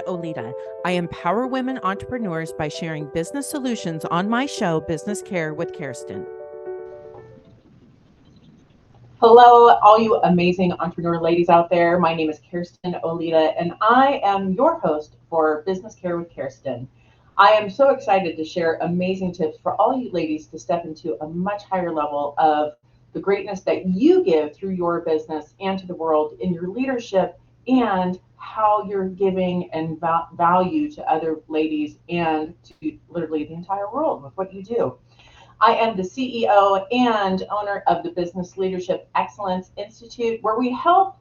Olita. I empower women entrepreneurs by sharing business solutions on my show, Business Kare with Kerstin. Hello, all you amazing entrepreneur ladies out there. My name is Kerstin Olita, and I am your host for Business Kare with Kerstin. I am so excited to share amazing tips for all you ladies to step into a much higher level of the greatness that you give through your business and to the world in your leadership and how you're giving and value to other ladies and to literally the entire world with what you do. I am the CEO and owner of the Business Leadership Excellence Institute, where we help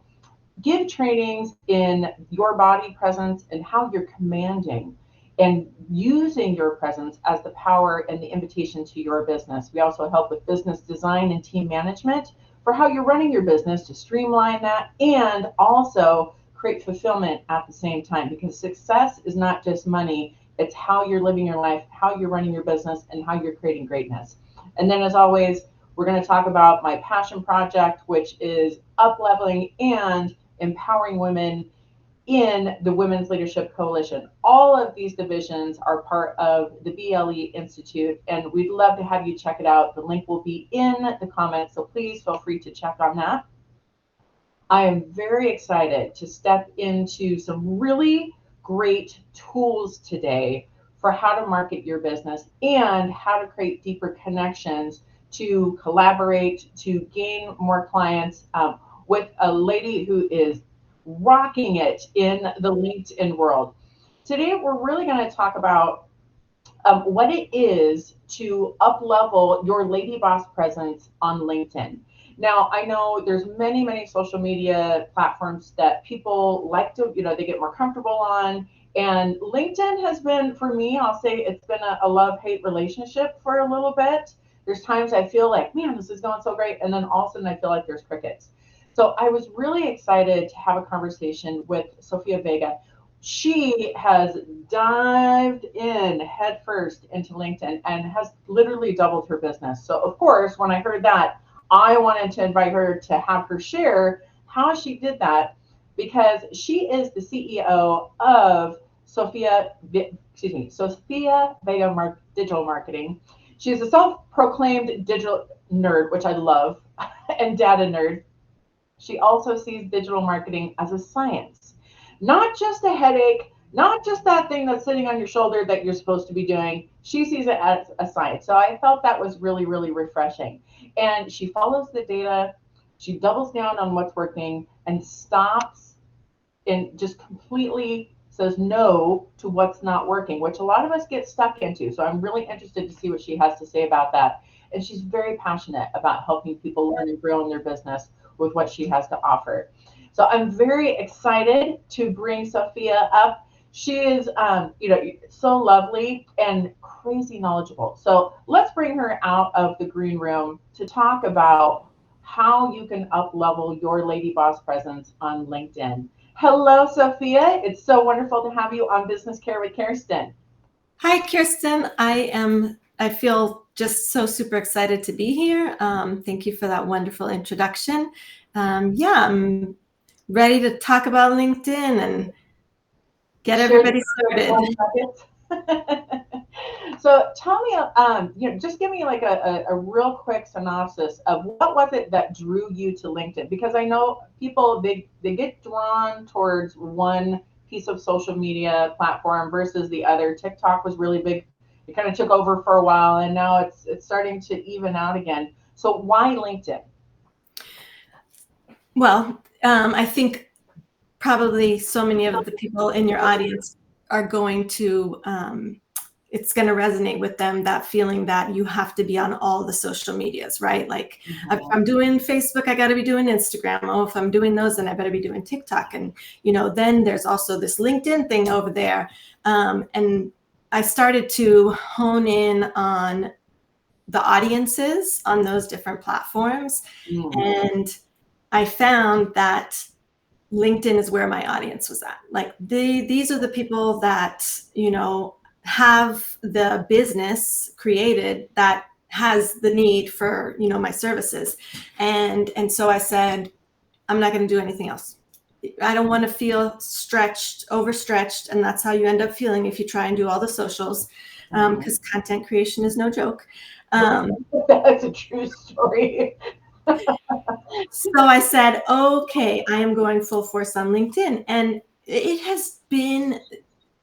give trainings in your body presence and how you're commanding and using your presence as the power and the invitation to your business. We also help with business design and team management for how you're running your business to streamline that and also create fulfillment at the same time, because success is not just money. It's how you're living your life, how you're running your business, and how you're creating greatness. And then, as always, we're going to talk about my passion project, which is upleveling and empowering women in the Women's Leadership Coalition. All of these divisions are part of the BLE Institute, and we'd love to have you check it out. The link will be in the comments, so please feel free to check on that. I am very excited to step into some really great tools today for how to market your business and how to create deeper connections to collaborate, to gain more clients with a lady who is rocking it in the LinkedIn world. Today, we're really going to talk about what it is to up-level your lady boss presence on LinkedIn. Now, I know there's many social media platforms that people like to, they get more comfortable on. And LinkedIn has been, for me, I'll say it's been a love-hate relationship for a little bit. There's times I feel like, man, this is going so great. And then all of a sudden I feel like there's crickets. So I was really excited to have a conversation with Sophia Vega. She has dived in headfirst into LinkedIn and has literally doubled her business. So of course, when I heard that, I wanted to invite her to have her share how she did that, because she is the CEO of Sophia Vega Digital Marketing. She's a self-proclaimed digital nerd, which I love, and data nerd. She also sees digital marketing as a science, not just a headache, not just that thing that's sitting on your shoulder that you're supposed to be doing. She sees it as a science. So I felt that was really refreshing. And she follows the data, she doubles down on what's working and stops and just completely says no to what's not working, which a lot of us get stuck into. So I'm really interested to see what she has to say about that. And she's very passionate about helping people learn and grow in their business with what she has to offer. So I'm very excited to bring Sophia up. She is, so lovely and crazy knowledgeable. So let's bring her out of the green room to talk about how you can up-level your lady boss presence on LinkedIn. Hello, Sophia. It's so wonderful to have you on Business Kare with Kerstin. Hi, Kerstin. I feel just so super excited to be here. Thank you for that wonderful introduction. I'm ready to talk about LinkedIn and get everybody started. So tell me, just give me like a real quick synopsis of what was it that drew you to LinkedIn? Because I know people, they get drawn towards one piece of social media platform versus the other. TikTok was really big. It kind of took over for a while, and now it's starting to even out again. So why LinkedIn? Well, I think probably so many of the people in your audience are going to, it's going to resonate with them, that feeling that you have to be on all the social medias, right? Like if I'm doing Facebook, I got to be doing Instagram. Oh, if I'm doing those, then I better be doing TikTok. And, then there's also this LinkedIn thing over there. And I started to hone in on the audiences on those different platforms. And I found that LinkedIn is where my audience was at. Like these are the people that, have the business created that has the need for, my services. And so I said, I'm not going to do anything else. I don't want to feel overstretched. And that's how you end up feeling if you try and do all the socials, because content creation is no joke. That's a true story. So I said, okay, I am going full force on LinkedIn. And it has been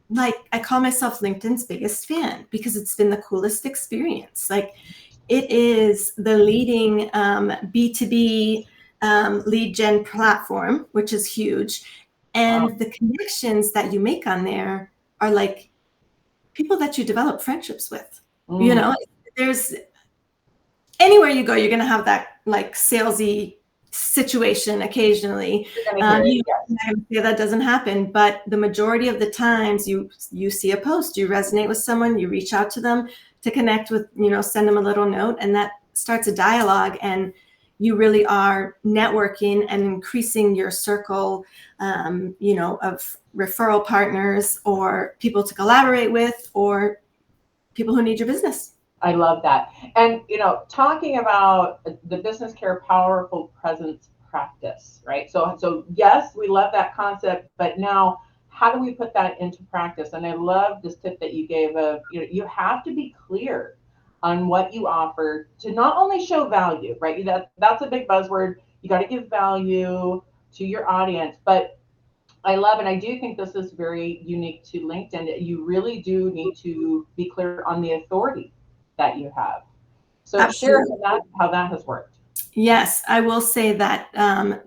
like, I call myself LinkedIn's biggest fan because it's been the coolest experience. Like, it is the leading B2B lead gen platform, which is huge. And Wow. the connections that you make on there are like people that you develop friendships with. You know, there's anywhere you go, you're going to have that like salesy situation occasionally. You're gonna hear it, yes. Yeah, that doesn't happen, but the majority of the times you see a post, you resonate with someone, you reach out to them to connect with, send them a little note, and that starts a dialogue, and you really are networking and increasing your circle, of referral partners or people to collaborate with or people who need your business. I love that. And, talking about the Business Kare Powerful Presence practice, right? So yes, we love that concept, but now how do we put that into practice? And I love this tip that you gave of, you have to be clear on what you offer to not only show value, right? That's a big buzzword. You got to give value to your audience, but I love, and I do think this is very unique to LinkedIn. You really do need to be clear on the authority that you have. So Absolutely. share how that has worked. Yes, I will say that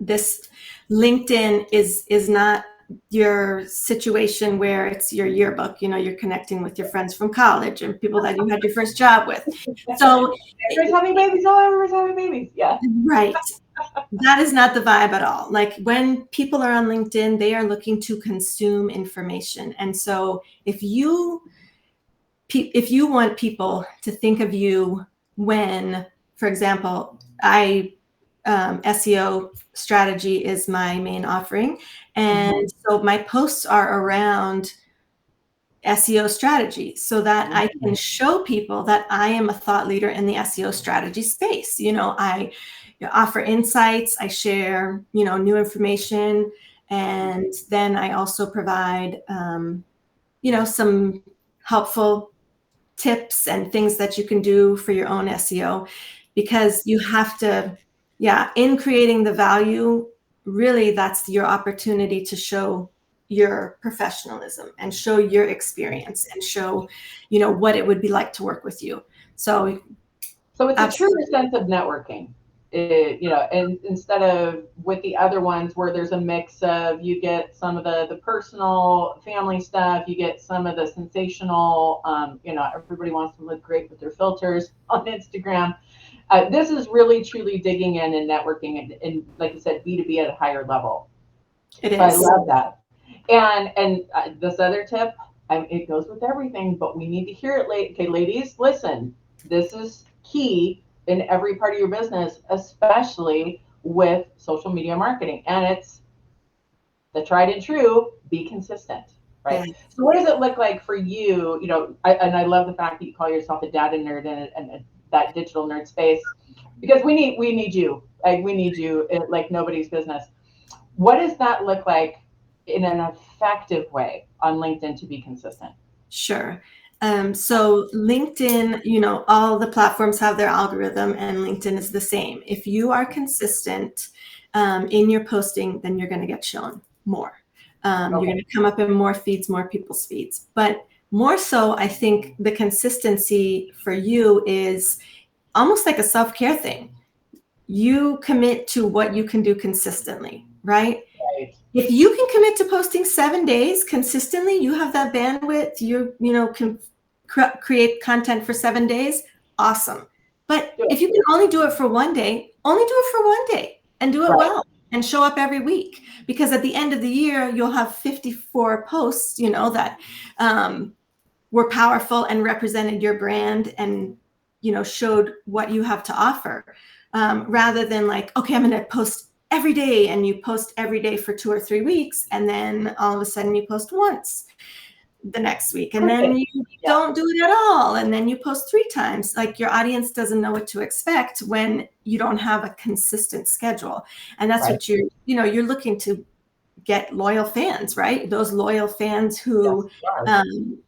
this LinkedIn is not your situation where it's your yearbook. You're connecting with your friends from college and people that you had your first job with. So everybody's having babies. Oh, everybody's having babies. Yeah. Right. That is not the vibe at all. Like, when people are on LinkedIn, they are looking to consume information. And so if you want people to think of you when, for example, SEO strategy is my main offering. And so my posts are around SEO strategy so that I can show people that I am a thought leader in the SEO strategy space. I offer insights, I share, new information, and then I also provide, some helpful tips and things that you can do for your own SEO, because you have to, in creating the value, really that's your opportunity to show your professionalism and show your experience and show, what it would be like to work with you. So it's a true absolutely. sense of networking. And instead of with the other ones where there's a mix of, you get some of the personal family stuff, you get some of the sensational, everybody wants to look great with their filters on Instagram. This is really truly digging in and networking and like you said, B2B at a higher level. It So I is. love that. And this other tip, it goes with everything, but we need to hear it. Okay, ladies, listen, this is key in every part of your business, especially with social media marketing. And it's the tried and true, be consistent, right? Yeah. So what does it look like for you? And I love the fact that you call yourself a data nerd and that digital nerd space, because we need you. We need you like nobody's business. What does that look like in an effective way on LinkedIn to be consistent? Sure. So LinkedIn, all the platforms have their algorithm, and LinkedIn is the same. If you are consistent in your posting, then you're going to get shown more. You're going to come up in more feeds, more people's feeds. But more so, I think the consistency for you is almost like a self-care thing. You commit to what you can do consistently, right? Right. If you can commit to posting 7 days consistently, you have that bandwidth, you can create content for 7 days, awesome. But if you can only do it for 1 day, only do it for 1 day and do it well and show up every week. Because at the end of the year, you'll have 54 posts, that were powerful and represented your brand and, showed what you have to offer. Rather than like, okay, I'm going to post every day, and you post every day for 2 or 3 weeks, and then all of a sudden you post once the next week, and then you don't do it at all, and then you post 3 times. Like, your audience doesn't know what to expect when you don't have a consistent schedule, and that's what you're looking to get loyal fans, right? Those loyal fans who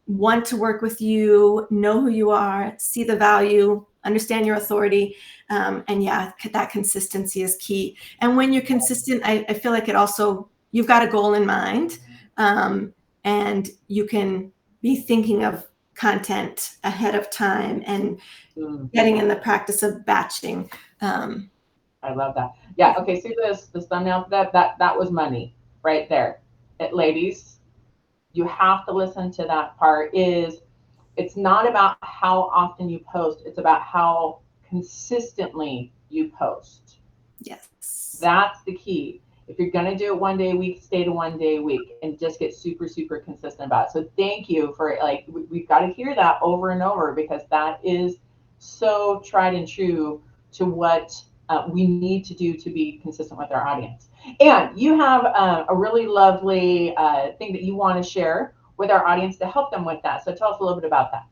want to work with you, know who you are, see the value, understand your authority. And yeah, that consistency is key. And when you're consistent, I feel like it also, you've got a goal in mind, and you can be thinking of content ahead of time and getting in the practice of batching. I love that. Yeah. Okay. See this thumbnail. That was money right there. Ladies, you have to listen to that part. It's not about how often you post. It's about how consistently you post. Yes. That's the key. If you're going to do it one day a week, stay to one day a week and just get super, super consistent about it. So thank you for, like, we've got to hear that over and over, because that is so tried and true to what we need to do to be consistent with our audience. And you have a really lovely thing that you want to share with our audience to help them with that. So tell us a little bit about that.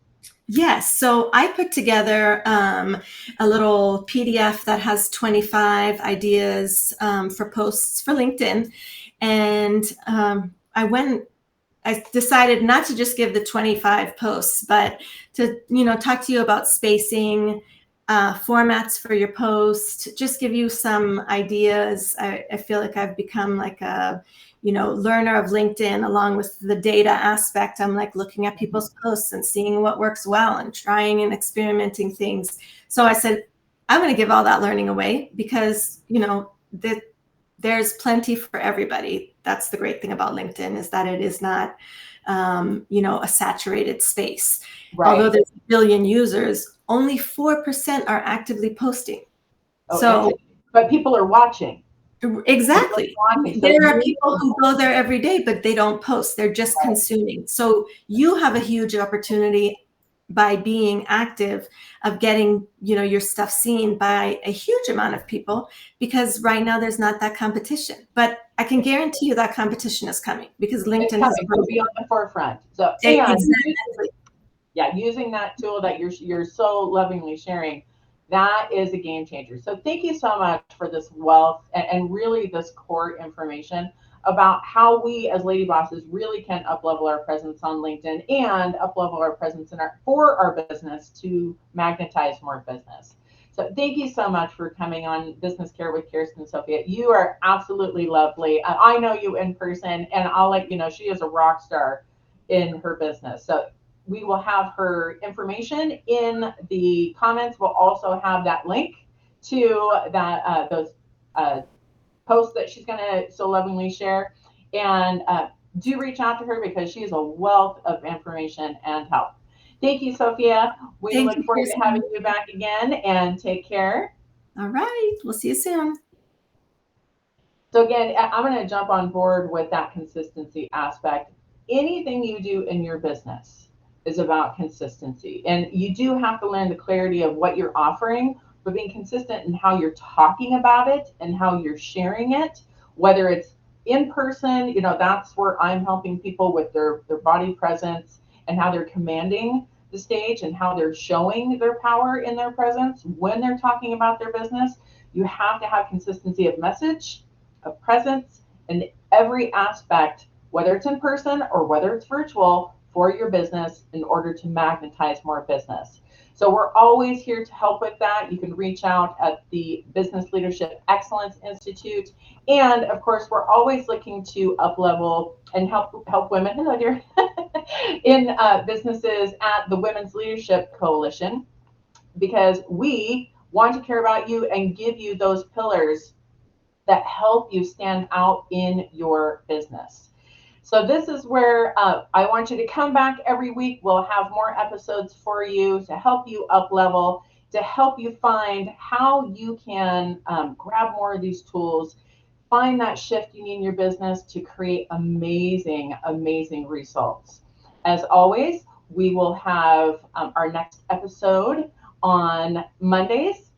Yes. So I put together a little PDF that has 25 ideas for posts for LinkedIn. And I decided not to just give the 25 posts, but to, talk to you about spacing, formats for your post, just give you some ideas. I feel like I've become like a, learner of LinkedIn, along with the data aspect. I'm like looking at people's posts and seeing what works well and trying and experimenting things. So I said, I'm going to give all that learning away, because, there's plenty for everybody. That's the great thing about LinkedIn, is that it is not, a saturated space. Right. Although there's a billion users, only 4% are actively posting. But people are watching. Exactly. There are people who go there every day, but they don't post. They're just consuming. So you have a huge opportunity by being active of getting, your stuff seen by a huge amount of people, because right now there's not that competition. But I can guarantee you that competition is coming, because LinkedIn has to be on the forefront. So using that tool that you're so lovingly sharing, that is a game changer. So thank you so much for this wealth and really this core information about how we as lady bosses really can uplevel our presence on LinkedIn and uplevel our presence for our business to magnetize more business. So thank you so much for coming on Business Kare with Kerstin, Sophia. You are absolutely lovely. I know you in person, and I'll let you know she is a rock star in her business. So we will have her information in the comments. We'll also have that link to that those posts that she's going to so lovingly share. And do reach out to her, because she is a wealth of information and help. Thank you, Sophia. We look forward to having you back again, and take care. All right. We'll see you soon. So again, I'm going to jump on board with that consistency aspect. Anything you do in your business is about consistency. And you do have to learn the clarity of what you're offering, but being consistent in how you're talking about it and how you're sharing it, whether it's in person, that's where I'm helping people with their body presence and how they're commanding the stage and how they're showing their power in their presence when they're talking about their business. You have to have consistency of message, of presence, in every aspect, whether it's in person or whether it's virtual, for your business in order to magnetize more business. So we're always here to help with that. You can reach out at the Business Leadership Excellence Institute. And of course, we're always looking to uplevel and help women, hello dear, in businesses at the Women's Leadership Coalition, because we want to care about you and give you those pillars that help you stand out in your business. So this is where I want you to come back every week. We'll have more episodes for you to help you up level, to help you find how you can grab more of these tools, find that shift you need in your business to create amazing, amazing results. As always, we will have our next episode on Mondays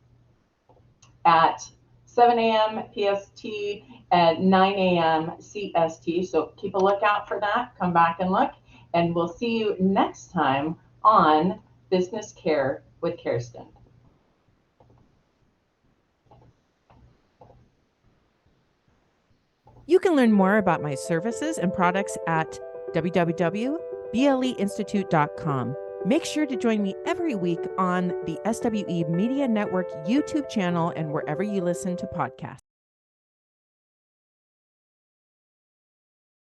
at 7 a.m. PST at 9 a.m. CST. So keep a lookout for that. Come back and look. And we'll see you next time on Business Kare with Kerstin. You can learn more about my services and products at www.bleinstitute.com. Make sure to join me every week on the SWE Media Network YouTube channel and wherever you listen to podcasts.